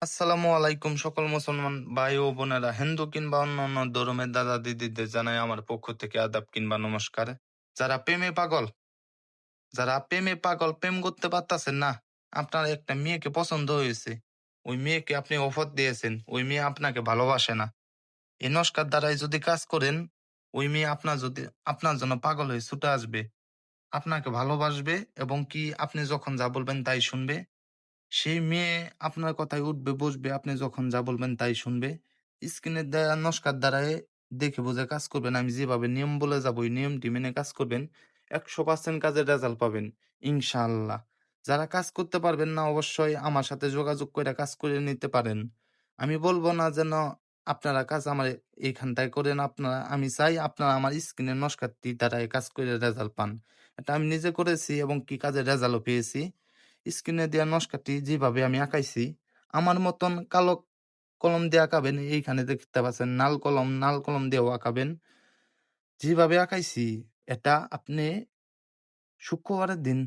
আসসালামু আলাইকুম সকল মুসলমান ভাই ও বোনেরা, হিন্দু কিংবা অন্যান্য ধর্মের দাদা দিদিদের জানাই আমার পক্ষ থেকে আদাব কিংবা নমস্কার। যারা প্রেমে পাগল, প্রেম করতে পারতাছেন না, আপনার একটা মেয়েকে পছন্দ হয়েছে, ওই মেয়েকে আপনি অফার দিয়েছেন, ওই মেয়ে আপনাকে ভালোবাসে না। এই নস্কার দ্বারাই যদি কাজ করেন, ওই মেয়ে আপনার জন্য পাগল হয়ে ছুটে আসবে, আপনাকে ভালোবাসবে এবং কি আপনি যখন যা বলবেন তাই শুনবে। সেই মেয়ে আপনার কথায় উঠবে বসবে, আপনি যখন যা বলবেন তাই শুনবে। স্ক্রিনের দ্বারা নস্কার দ্বারাই দেখে বুঝে কাজ করবেন। আমি যেভাবে নিয়ম বলে যাবো, ওই নিয়মটি মেনে কাজ করবেন। ১০০% কাজের রেজাল্ট পাবেন ইনশাআল্লাহ। যারা কাজ করতে পারবেন না, অবশ্যই আমার সাথে যোগাযোগ কইরা কাজ করে নিতে পারেন। আমি বলব না যেন আপনারা কাজ আমার এইখানটায় করেন আপনারা। আমি চাই আপনারা আমার স্ক্রিনের নস্কারটি দ্বারাই কাজ করে রেজাল্ট পান। এটা আমি নিজে করেছি এবং কি কাজের রেজাল্টও পেয়েছি। স্ক্রিনে দেওয়া নকশাটি যেভাবে আমি আঁকাইছি, আমার মতন কালো কলম দিয়ে আঁকাবেন। এইখানে দেখতে পাচ্ছেন নাল কলম দিয়েও আঁকাবেন। যেভাবে আঁকাইছি, এটা আপনি শুক্রবারের দিন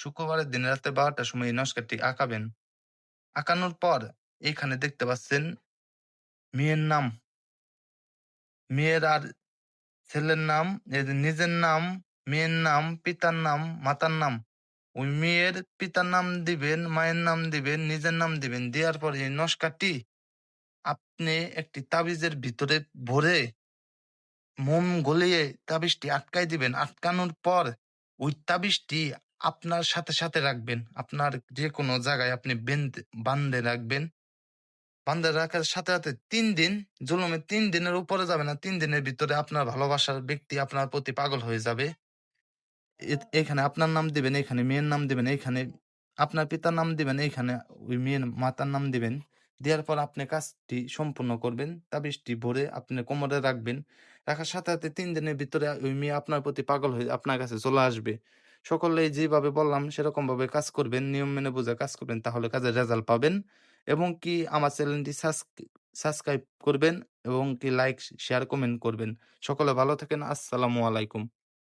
শুক্রবারের দিন রাতে ১২টার সময় এই নকশাটি আঁকাবেন। আঁকানোর পর এইখানে দেখতে পাচ্ছেন মেয়ের নাম, মেয়ের আর ছেলের নাম, এই যে নিজের নাম, মেয়ের নাম, পিতার নাম, মাতার নাম। ওই মেয়ের পিতার নাম দিবেন, মায়ের নাম দিবেন, নিজের নাম দিবেন। দেওয়ার পরে এই নস্কাটি আপনি একটি তাবিজের ভিতরে ভরে মোম গলিয়ে তাবিজটি আটকায় দিবেন। আটকানোর পর ওই তাবিজটি আপনার সাথে রাখবেন। আপনার যেকোনো জায়গায় আপনি বান্ধে রাখবেন। বান্ধে রাখার সাথে ৩ দিন, জুলুমে ৩ দিনের উপরে যাবে না। ৩ দিনের ভিতরে আপনার ভালোবাসার ব্যক্তি আপনার প্রতি পাগল হয়ে যাবে। এখানে আপনার নাম দিবেন, এখানে মেয়ের নাম দিবেন, এইখানে আপনার পিতার নাম দিবেন, এইখানে ওই মেয়ের মাতার নাম দিবেন। দেওয়ার পর আপনি কাজটি সম্পূর্ণ করবেন। তাবিজটি ভরে আপনি কোমরে রাখবেন। রাখার সাথে ৩ দিনের ভিতরে ওই মেয়ে আপনার প্রতি পাগল হয়ে আপনার কাছে চলে আসবে। সকলেই যেভাবে বললাম সেরকমভাবে কাজ করবেন, নিয়ম মেনে বুঝে কাজ করবেন, তাহলে কাজের রেজাল্ট পাবেন। এবং কি আমার চ্যানেলটি সাবস্ক্রাইব করবেন এবং কি লাইক, শেয়ার, কমেন্ট করবেন। সকলে ভালো থাকেন। আসসালামু আলাইকুম।